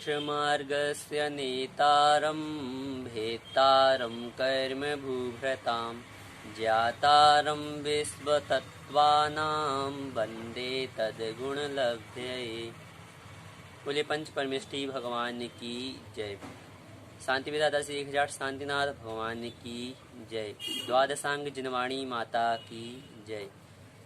मोक्षमार्गस्य नेतारं भेत्तारं कर्मभूभृतां ज्ञातारं विश्वतत्त्वानां वन्दे तद्गुणलब्धये। बोले पंच परमेष्ठी भगवान की जय। शांति विदाता श्री 1000 शांतिनाथ भगवान की जय। द्वादशांग जिनवाणी माता की जय।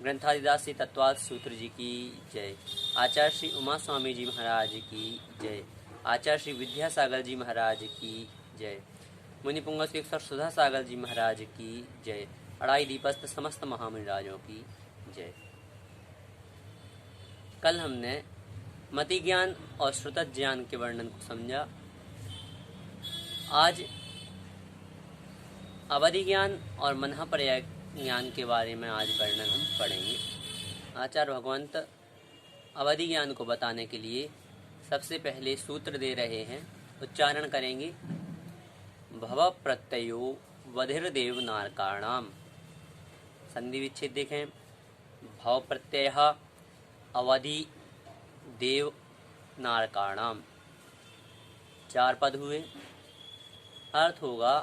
ग्रंथादिदास श्री तत्वार्थ सूत्र जी की जय। आचार्य श्री उमा स्वामी जी महाराज की जय। आचार्य श्री विद्यासागर जी महाराज की जय। मुनि पुंगव श्री सुधा सागर जी महाराज की जय। अड़ाई दीपस्थ समस्त महामुनि राजों की जय। कल हमने मति ज्ञान और श्रुत ज्ञान के वर्णन को समझा। आज अवधि ज्ञान और मनःपर्याय ज्ञान के बारे में आज वर्णन हम पढ़ेंगे। आचार्य भगवंत अवधि ज्ञान को बताने के लिए सबसे पहले सूत्र दे रहे हैं, उच्चारण करेंगे। भव प्रत्ययो वधिर्देव नारकाणाम। संधि विच्छेद देखें। भव प्रत्यय अवधि देव नारकाणाम, 4 पद हुए। अर्थ होगा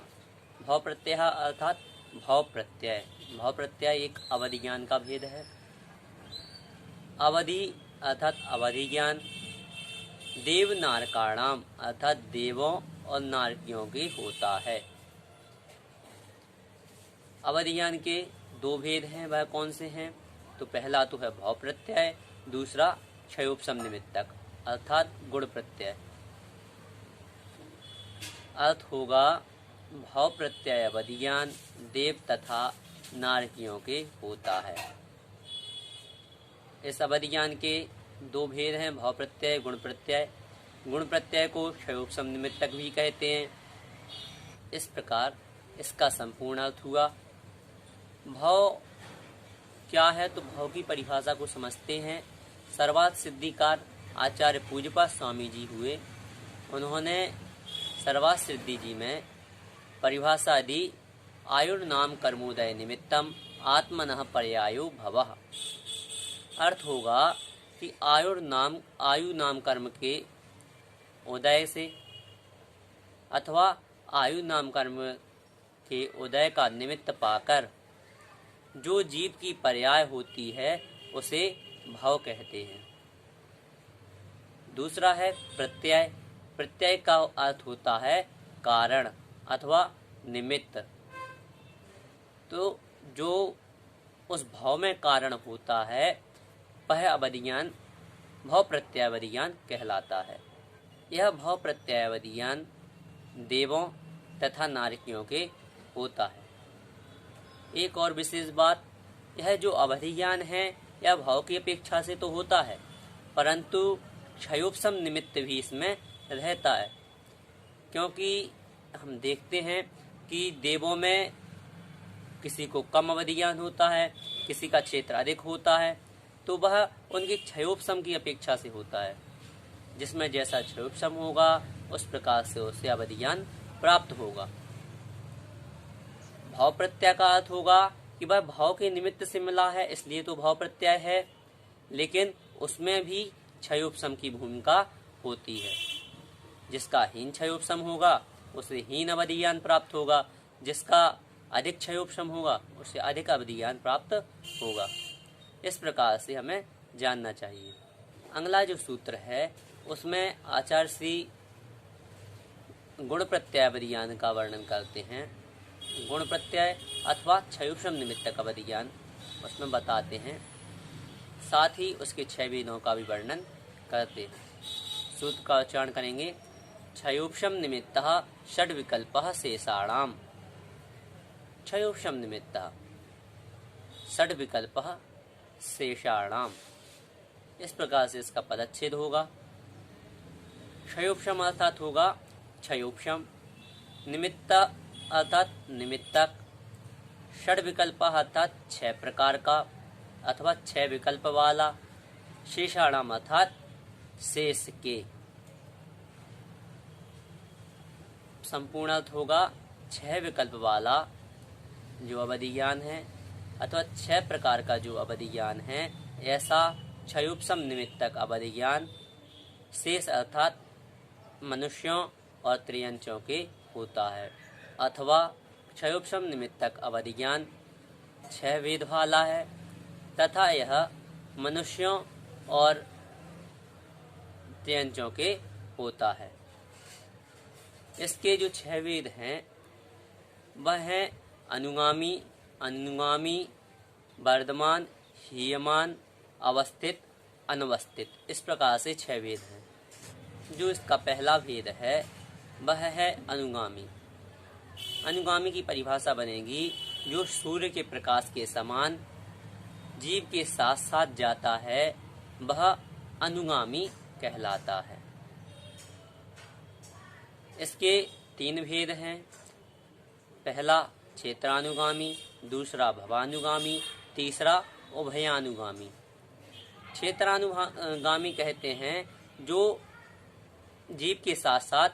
भव प्रत्यय अर्थात भव प्रत्यय। भव प्रत्यय एक अवधि ज्ञान का भेद है। अवधि अर्थात अवधि ज्ञान, देव नारकाणाम अर्थात देवों और नारकियों के होता है। अवधि ज्ञान के 2 भेद हैं, वह कौन से हैं? तो पहला तो है भव प्रत्यय, दूसरा क्षयोपशम निमित्तक अर्थात गुण प्रत्यय। अर्थ होगा भव प्रत्यय अवधि ज्ञान देव तथा नारकियों के होता है। इस अवधि ज्ञान के 2 भेद हैं, भव प्रत्यय गुण प्रत्यय। गुण प्रत्यय को क्षयोपशम निमित्तक भी कहते हैं। इस प्रकार इसका संपूर्ण अर्थ हुआ। भव क्या है तो भव की परिभाषा को समझते हैं। सर्वार्थ सिद्धिकार आचार्य पूज्यपाद स्वामी जी हुए, उन्होंने सर्वार्थ सिद्धि जी में परिभाषा दी। आयुर्नाम कर्मोदय निमित्तम आत्मनः पर्यायो भवः। अर्थ होगा कि आयु नाम कर्म के उदय से अथवा आयु नाम कर्म के उदय का निमित्त पाकर जो जीव की पर्याय होती है उसे भव कहते हैं। दूसरा है प्रत्यय। प्रत्यय का अर्थ होता है कारण अथवा निमित्त। तो जो उस भाव में कारण होता है वह अवधि ज्ञान भव प्रत्ययावधि ज्ञान कहलाता है। यह भव प्रत्ययावधि ज्ञान देवों तथा नारकियों के होता है। एक और विशेष बात, यह जो अवधि ज्ञान है यह भाव की अपेक्षा से तो होता है, परंतु क्षयोपशम निमित्त भी इसमें रहता है। क्योंकि हम देखते हैं कि देवों में किसी को कम अवधि ज्ञान होता है, किसी का क्षेत्र अधिक होता है, तो वह उनके क्षयोपशम की अपेक्षा से होता है। जिसमें जैसा क्षयोपशम होगा उस प्रकार से उसे अवधि ज्ञान प्राप्त होगा। भाव प्रत्यय का अर्थ होगा कि वह भाव के निमित्त से मिला है, इसलिए तो भाव प्रत्यय है, लेकिन उसमें भी क्षयोपशम की भूमिका होती है। जिसका हीन क्षयोपशम होगा उसे हीन अवधि ज्ञान प्राप्त होगा, जिसका अधिक क्षयोपशम होगा उसे अधिक अवधि ज्ञान प्राप्त होगा। इस प्रकार से हमें जानना चाहिए। अगला जो सूत्र है उसमें आचार्य श्री गुण प्रत्ययावधि ज्ञान का वर्णन करते हैं। गुण प्रत्यय अथवा क्षयोपशम निमित्तक अवधि ज्ञान उसमें बताते हैं, साथ ही उसके 6 भेदों का भी वर्णन करते हैं। सूत्र का उच्चारण करेंगे। क्षयोपशम निमित्तः षड् विकल्पः शेषाणाम। क्षयोपशम निमित्तः षड् विकल्पः शेषाणाम। इस प्रकार से इसका पदच्छेद होगा। क्षयोपशम अर्थात होगा क्षयोपशम, निमित्त अर्थात निमित्तक, षड् विकल्प अर्थात 6 प्रकार का अथवा 6 विकल्प वाला, शेषाणाम अर्थात शेष के। संपूर्ण अर्थ होगा 6 विकल्प वाला जो अवधि ज्ञान है अथवा 6 प्रकार का जो अवधि ज्ञान है, ऐसा क्षयोपशम निमित्तक अवधि ज्ञान शेष अर्थात मनुष्यों और त्रियंचों के होता है। अथवा क्षयोपशम निमित्तक अवधि ज्ञान 6 वेद वाला है तथा यह मनुष्यों और त्रियंचों के होता है। इसके जो 6 वेद हैं वह है अनुगामी, अनुगामी, वर्धमान, हीयमान, अवस्थित, अनवस्थित। इस प्रकार से 6 वेद हैं। जो इसका पहला वेद है वह है अनुगामी। अनुगामी की परिभाषा बनेगी जो सूर्य के प्रकाश के समान जीव के साथ साथ जाता है वह अनुगामी कहलाता है। इसके 3 भेद हैं। पहला क्षेत्रानुगामी, दूसरा भवानुगामी, तीसरा उभयानुगामी। क्षेत्रानुगामी कहते हैं जो जीव के साथ साथ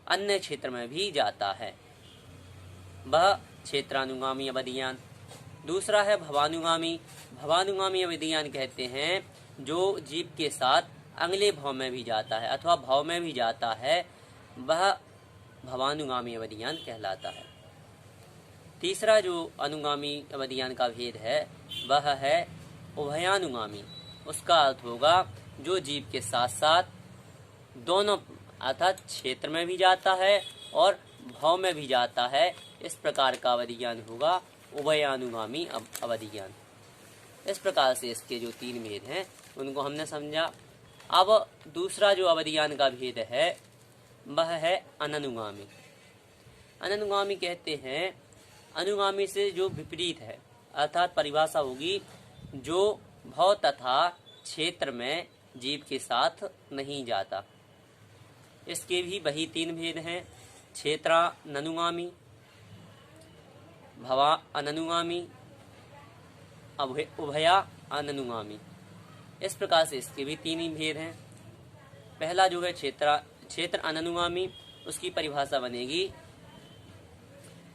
अन्य क्षेत्र में भी जाता है, वह क्षेत्रानुगामी अवधियान। दूसरा है भवानुगामी। भवानुगामी अवधियान कहते हैं जो जीव के साथ अगले भाव में भी जाता है अथवा भाव में भी जाता है, वह भवानुगामी अवधियान कहलाता है। तीसरा जो अनुगामी अवधियान का भेद है वह है उभयानुगामी। उसका अर्थ होगा जो जीव के साथ साथ दोनों अर्थात क्षेत्र में भी जाता है और भाव में भी जाता है। इस प्रकार का अवधिज्ञान होगा उभयानुगामी अवधिज्ञान। इस प्रकार से इसके जो 3 भेद हैं उनको हमने समझा। अब दूसरा जो अवधिज्ञान का भेद है वह है अननुगामी। अननुगामी कहते हैं अनुगामी से जो विपरीत है, अर्थात परिभाषा होगी जो भाव तथा क्षेत्र में जीव के साथ नहीं जाता। इसके भी वही 3 भेद हैं, क्षेत्रानुगामी, भवा अननुगामी, उभया अननुगामी। इस प्रकार से इसके भी 3 ही भेद हैं। पहला जो है क्षेत्र अननुगामी, उसकी परिभाषा बनेगी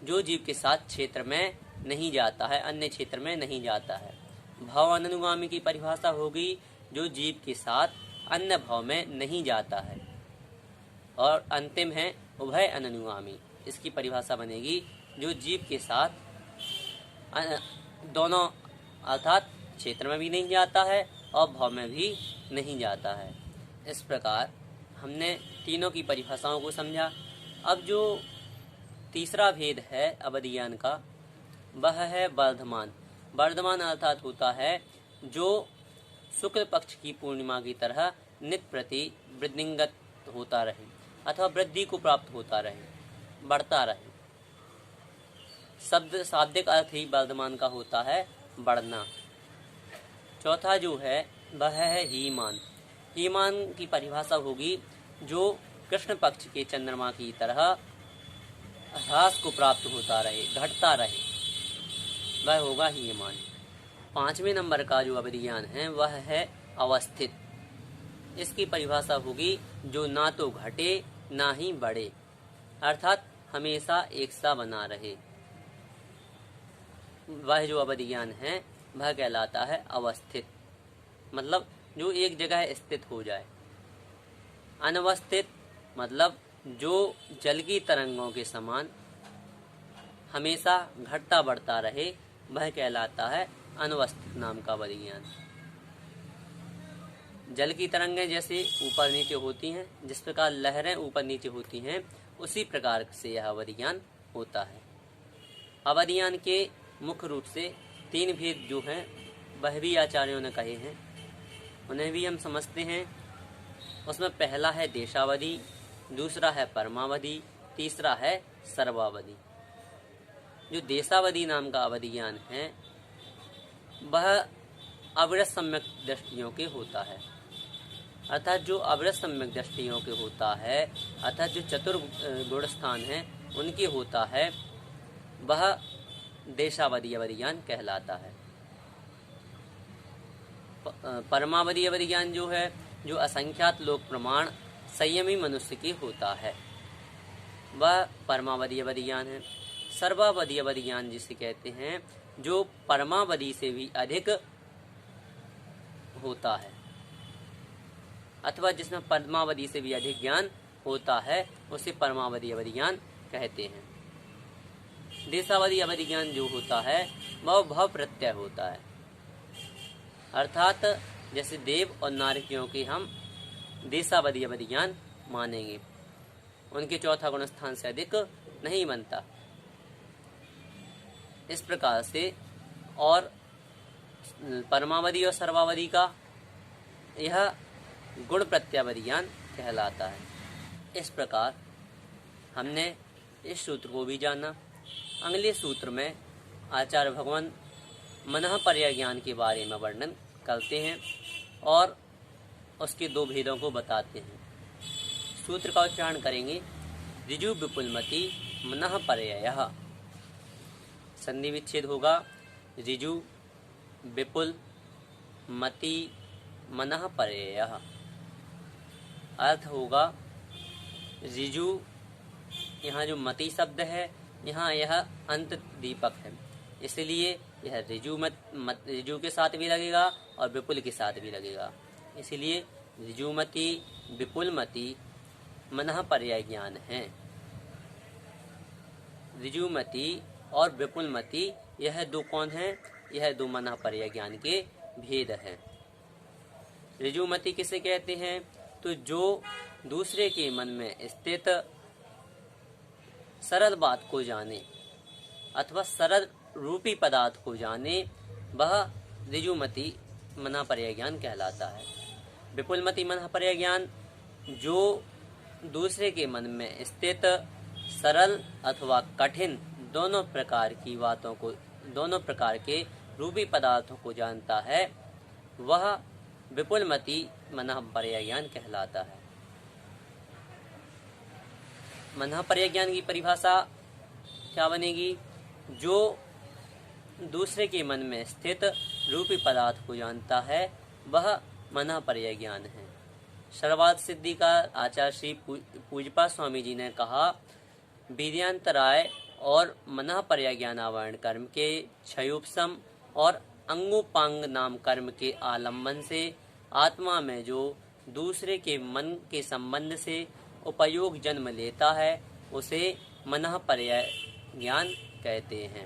जो जीव के साथ क्षेत्र में नहीं जाता है, अन्य क्षेत्र में नहीं जाता है। भाव अननुगामी की परिभाषा होगी जो जीव के साथ अन्य भाव में नहीं जाता है। और अंतिम है उभय अननुगामी। इसकी परिभाषा बनेगी जो जीव के साथ दोनों अर्थात क्षेत्र में भी नहीं जाता है और भाव में भी नहीं जाता है। इस प्रकार हमने तीनों की परिभाषाओं को समझा। अब जो तीसरा भेद है अवधिज्ञान का वह है वर्धमान। वर्धमान अर्थात होता है जो शुक्ल पक्ष की पूर्णिमा की तरह नित्य प्रति वृद्धिंगत होता रहे अथवा वृद्धि को प्राप्त होता रहे, बढ़ता रहे। शब्द शाब्दिक अर्थ ही वर्धमान का होता है बढ़ना। चौथा जो है वह है हीमान। हीमान की परिभाषा होगी जो कृष्ण पक्ष के चंद्रमा की तरह ह्रास को प्राप्त होता रहे, घटता रहे, वह होगा हीमान। 5वें नंबर का जो अवधिज्ञान है वह है अवस्थित। इसकी परिभाषा होगी जो ना तो घटे ना ही बढ़े, अर्थात हमेशा एक सा बना रहे। वह जो अवधिज्ञान है वह कहलाता है अवस्थित, मतलब जो एक जगह स्थित हो जाए। अनवस्थित मतलब जो जल की तरंगों के समान हमेशा घटता बढ़ता रहे, वह कहलाता है अनवस्थित नाम का अवधिज्ञान। जल की तरंगें जैसे ऊपर नीचे होती हैं, जिस प्रकार लहरें ऊपर नीचे होती हैं, उसी प्रकार से यह अवधिज्ञान होता है। अवधिज्ञान के मुख्य रूप से 3 भेद जो हैं वह भी आचार्यों ने कहे हैं, उन्हें भी हम समझते हैं। उसमें पहला है देशावधि, दूसरा है परमावधि, तीसरा है सर्वावधि। जो देशावधि नाम का अवधिज्ञान है वह अविरत सम्यक दृष्टियों के होता है, अर्थात जो अविरत सम्यक दृष्टियों के होता है, अर्थात जो चतुर्गुण स्थान हैं उनके होता है, वह देशावधि अवधिज्ञान कहलाता है। परमावधि अवधिज्ञान जो है जो असंख्यात लोक प्रमाण संयमी मनुष्य की होता है, वह परमावधि अवधिज्ञान है। सर्वावधि अवधिज्ञान जिसे कहते हैं जो परमावधि से भी अधिक होता है, अथवा जिसमें परमावधि से भी अधिक ज्ञान होता है उसे परमावधि अवधि ज्ञान कहते हैं। देशावधि अवधि ज्ञान जो होता है वह भव प्रत्यय होता है, अर्थात जैसे देव और नारकियों के हम देशावधि अवधि ज्ञान मानेंगे, उनके चौथा गुण स्थान से अधिक नहीं बनता। इस प्रकार से और परमावधि और सर्वावधि का यह गुण प्रत्यावधि ज्ञान कहलाता है। इस प्रकार हमने इस सूत्र को भी जाना। अगले सूत्र में आचार्य भगवान मनः पर्याय ज्ञान के बारे में वर्णन करते हैं और उसके दो भेदों को बताते हैं। सूत्र का उच्चारण करेंगे, ऋजु विपुलमति मनः पर्यायः। संधि विच्छेद होगा, ऋजु विपुल मति मनः पर्यायः। अर्थ होगा ऋजु, यहाँ जो मति शब्द है यहाँ यह अंत दीपक है, इसलिए यह ऋजु के साथ भी लगेगा और विपुल के साथ भी लगेगा, इसलिए ऋजुमति विपुलमति मनः पर्याय ज्ञान है। ऋजुमति और विपुलमति यह दो कौन है? यह दो मनः पर्याय ज्ञान के भेद हैं। ऋजुमति किसे कहते हैं? तो जो दूसरे के मन में स्थित सरल बात को जाने अथवा सरल रूपी पदार्थ को जाने, वह ऋजुमति मनः पर्याय ज्ञान कहलाता है। विपुलमति मनः पर्याय ज्ञान जो दूसरे के मन में स्थित सरल अथवा कठिन दोनों प्रकार की बातों को, दोनों प्रकार के रूपी पदार्थों को जानता है, वह विपुलमति मनः पर्याय ज्ञान कहलाता है। मनः पर्याय ज्ञान की परिभाषा क्या बनेगी? जो दूसरे के मन में स्थित रूपी पदार्थ को जानता है वह मनः पर्याय ज्ञान है। सर्वार्थ सिद्धि का आचार्य श्री पूज्यपाद स्वामी जी ने कहा, वीर्यांतराय और मनः पर्याय ज्ञानावरण कर्म के क्षयोपशम और अंगोपांग नाम कर्म के आलम्बन से आत्मा में जो दूसरे के मन के संबंध से उपयोग जन्म लेता है उसे मनः पर्याय ज्ञान कहते हैं।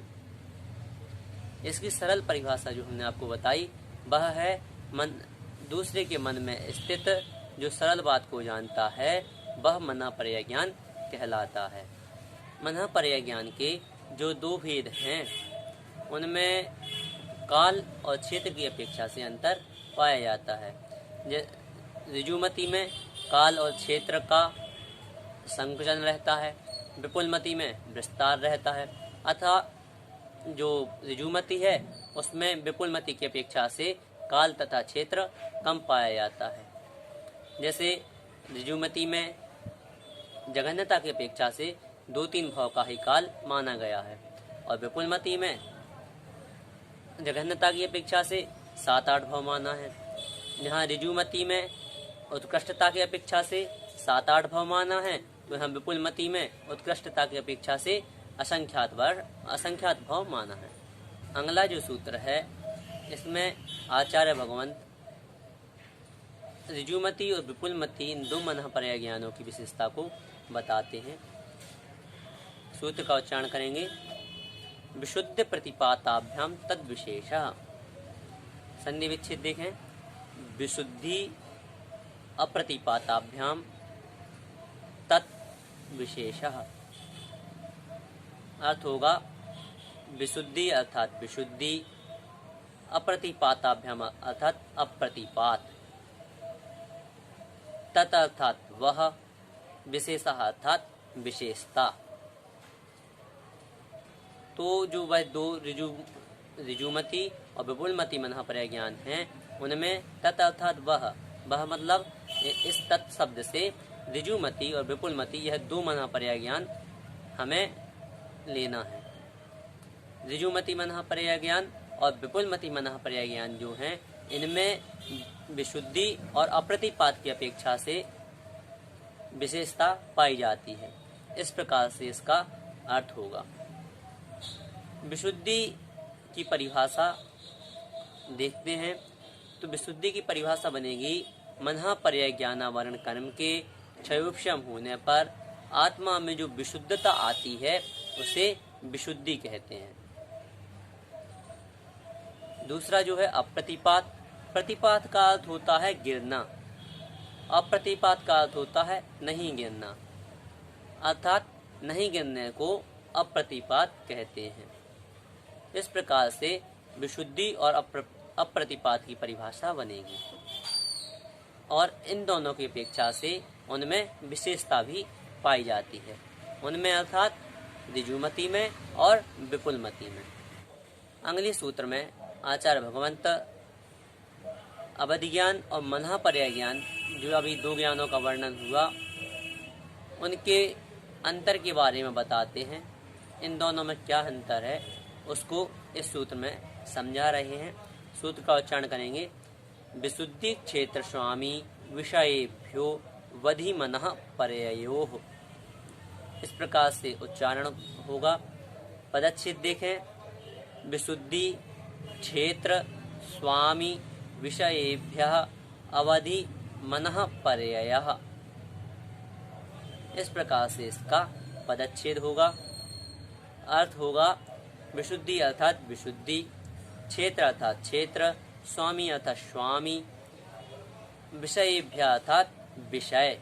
इसकी सरल परिभाषा जो हमने आपको बताई वह है दूसरे के मन में स्थित जो सरल बात को जानता है वह मनः पर्याय ज्ञान कहलाता है। मनः पर्याय ज्ञान के जो दो भेद हैं उनमें काल और क्षेत्र की अपेक्षा से अंतर पाया जाता है। ऋजुमति में काल और क्षेत्र का संकुचन रहता है, विपुलमति में विस्तार रहता है, अतः जो ऋजुमति है उसमें विपुलमति की अपेक्षा से काल तथा क्षेत्र कम पाया जाता है। जैसे ऋजुमति में जघन्यता की अपेक्षा से 2-3 भाव का ही काल माना गया है और विपुलमति में जघन्यता की अपेक्षा से 7-8 भाव माना है। जहाँ ऋजुमति में उत्कृष्टता की अपेक्षा से 7-8 भाव माना है, तो यहाँ विपुलमति में उत्कृष्टता की अपेक्षा से असंख्यात भाव माना है। अगला जो सूत्र है इसमें आचार्य भगवंत ऋजुमति और विपुलमति इन दो मनः पर्याय ज्ञानों की विशेषता को बताते हैं। सूत्र का उच्चारण करेंगे, विशुद्ध प्रतिपाताभ्याम तद विशेष। संधि विच्छेद देखें, विशुद्धि अप्रतिपाताभ्याम तत् विशेष। अर्थ होगा विशुद्धि अर्थात विशुद्धि, अप्रतिपाताभ्याम अर्थात अप्रतिपात, तत् अर्थात वह, विशेष अर्थात विशेषता। तो जो वह दो ऋजुमति और विपुलमति मनः पर्याय ज्ञान हैं उनमें तत् अर्थात वह मतलब इस तत् शब्द से ऋजुमति और विपुलमति यह दो मनः पर्याय ज्ञान हमें लेना है। ऋजुमति मनः पर्याय ज्ञान और विपुलमति मनः पर्याय ज्ञान जो हैं इनमें विशुद्धि और अप्रतिपात की अपेक्षा से विशेषता पाई जाती है। इस प्रकार से इसका अर्थ होगा। विशुद्धि की परिभाषा देखते हैं तो विशुद्धि की परिभाषा बनेगी मनः पर्याय ज्ञानावरण कर्म के क्षयोपशम होने पर आत्मा में जो विशुद्धता आती है उसे विशुद्धि कहते हैं। दूसरा जो है अप्रतिपात। प्रतिपात का अर्थ होता है गिरना, अप्रतिपात का अर्थ होता है नहीं गिरना, अर्थात नहीं गिरने को अप्रतिपात कहते हैं। इस प्रकार से विशुद्धि और अप्रतिपात की परिभाषा बनेगी और इन दोनों की अपेक्षा से उनमें विशेषता भी पाई जाती है, उनमें अर्थात ऋजुमति में और विपुलमति में। अगले सूत्र में आचार्य भगवंत अवधि ज्ञान और मनःपर्याय ज्ञान, जो अभी दो ज्ञानों का वर्णन हुआ, उनके अंतर के बारे में बताते हैं। इन दोनों में क्या अंतर है उसको इस सूत्र में समझा रहे हैं। सूत्र का उच्चारण करेंगे। विशुद्धि क्षेत्र स्वामी विषयेभ्यो वधि मनः पर्ययोः। इस प्रकार से उच्चारण होगा। पदच्छेद देखें। विशुद्धि क्षेत्र स्वामी विषयेभ्यः अवधि मनः पर्ययः। इस प्रकार से इसका पदच्छेद होगा। अर्थ होगा विशुद्धि अर्थात विशुद्धि, क्षेत्र अर्थात क्षेत्र, स्वामी अर्थात स्वामी, विषयेभ्य अर्थात विषय।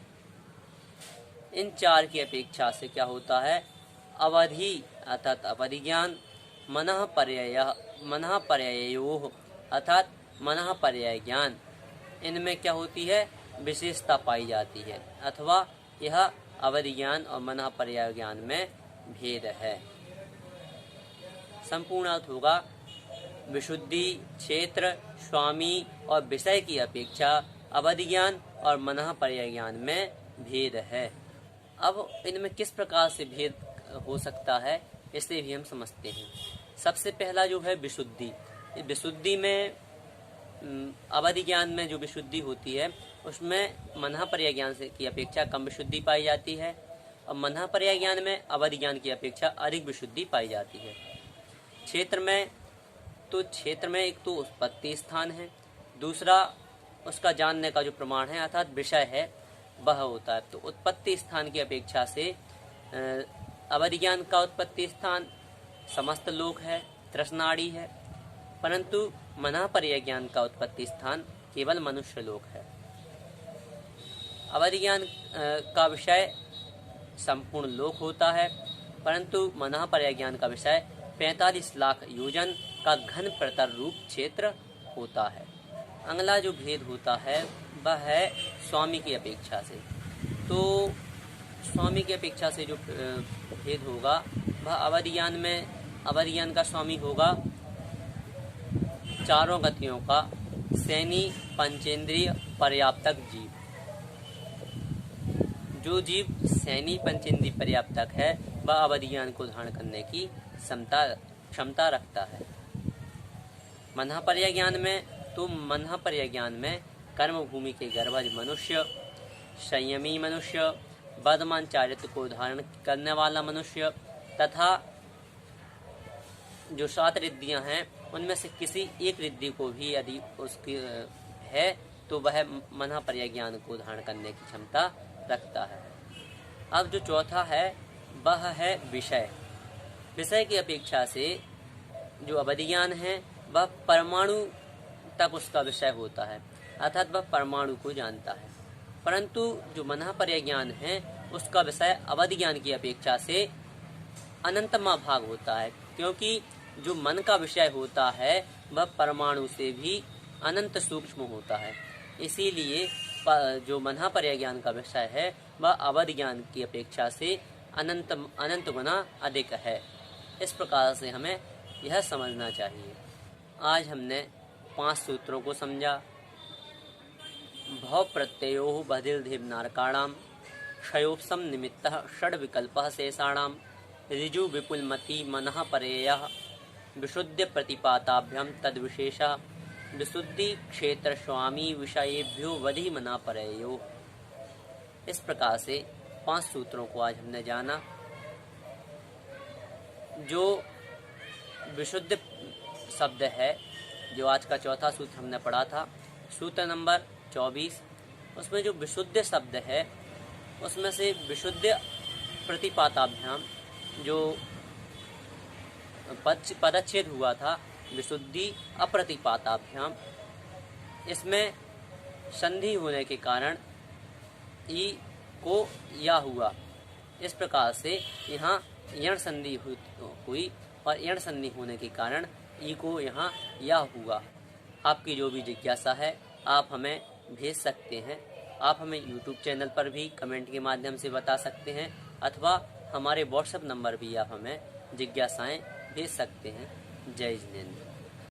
इन चार की अपेक्षा से क्या होता है? अवधि अर्थात अवधि ज्ञान, मनः पर्ययोः अर्थात मनः पर्याय ज्ञान। इनमें क्या होती है? विशेषता पाई जाती है, अथवा यह अवधि ज्ञान और मनः पर्याय ज्ञान में भेद है। संपूर्ण अर्थ होगा विशुद्धि, क्षेत्र, स्वामी और विषय की अपेक्षा अवधि ज्ञान और मनः पर्याय ज्ञान में भेद है। अब इनमें किस प्रकार से भेद हो सकता है इसे भी हम समझते हैं। सबसे पहला जो है विशुद्धि। विशुद्धि में अवधि ज्ञान में जो विशुद्धि होती है उसमें मनः पर्याय ज्ञान से की अपेक्षा कम विशुद्धि पाई जाती है, और मनः पर्याय ज्ञान में अवधि ज्ञान की अपेक्षा अधिक विशुद्धि पाई जाती है। क्षेत्र में एक तो उत्पत्ति स्थान है, दूसरा उसका जानने का जो प्रमाण है अर्थात विषय है वह होता है। तो उत्पत्ति स्थान की अपेक्षा से अवधि ज्ञान का उत्पत्ति स्थान समस्त लोक है, तृष्णाड़ी है, परंतु मनः पर्याय ज्ञान का उत्पत्ति स्थान केवल मनुष्य लोक है। अवधि ज्ञान का विषय संपूर्ण लोक होता है, परंतु मनः पर्याय ज्ञान का विषय 45 लाख योजन का घन प्रतर रूप क्षेत्र होता है। अगला जो भेद होता है वह है स्वामी की अपेक्षा से। तो स्वामी की अपेक्षा से जो भेद होगा वह अवधि ज्ञान का स्वामी होगा चारों गतियों का सैनी पंचेंद्रिय पर्याप्तक जीव। जो जीव सैनी पंचेंद्रिय पर्याप्तक है वह अवधि ज्ञान को धारण करने की क्षमता रखता है। मनः पर्याय ज्ञान में कर्म भूमि के गर्भज मनुष्य, संयमी मनुष्य, वर्धमान चारित्र को धारण करने वाला मनुष्य तथा जो 7 रिद्धियां हैं उनमें से किसी एक रिद्धि को भी यदि उसकी है तो वह मनः पर्याय ज्ञान को धारण करने की क्षमता रखता है। अब जो चौथा है वह है विषय। विषय की अपेक्षा से जो अवधि ज्ञान है वह परमाणु तक उसका विषय होता है, अर्थात वह परमाणु को जानता है, परंतु जो मनः पर्याय ज्ञान है उसका विषय अवधि ज्ञान की अपेक्षा से अनंतमा भाग होता है, क्योंकि जो मन का विषय होता है वह परमाणु से भी अनंत सूक्ष्म होता है। इसीलिए जो मनः पर्याय ज्ञान का विषय है वह अवधि ज्ञान की अपेक्षा से अनंत गुना अधिक है। इस प्रकार से हमें यह समझना चाहिए। आज हमने 5 सूत्रों को समझा। भव प्रत्ययोः बधिर्धिव नारकाणाम क्षयोपशम निमित्तः षड विकल्पः शेषाणाम ऋजु विपुलमति मनः पर्ययः विशुद्ध प्रतिपाताभ्यम तद विशेषः विशुद्धि क्षेत्र स्वामी विषयेभ्यो वधि मनः पर्ययो। इस प्रकार से 5 सूत्रों को आज हमने जाना। जो विशुद्ध शब्द है, जो आज का चौथा सूत्र हमने पढ़ा था, सूत्र नंबर 24, उसमें जो विशुद्ध शब्द है उसमें से विशुद्ध प्रतिपाताभ्याम जो पदच्छेद हुआ था विशुद्धि अप्रतिपाताभ्याम, इसमें संधि होने के कारण ई को या हुआ। इस प्रकार से यहाँ यण संधि हुई और यण संधि होने के कारण ई को यहाँ या हुआ। आपकी जो भी जिज्ञासा है आप हमें भेज सकते हैं। आप हमें YouTube चैनल पर भी कमेंट के माध्यम से बता सकते हैं अथवा हमारे WhatsApp नंबर भी आप हमें जिज्ञासाएं भेज सकते हैं। जय जिनेंद्र।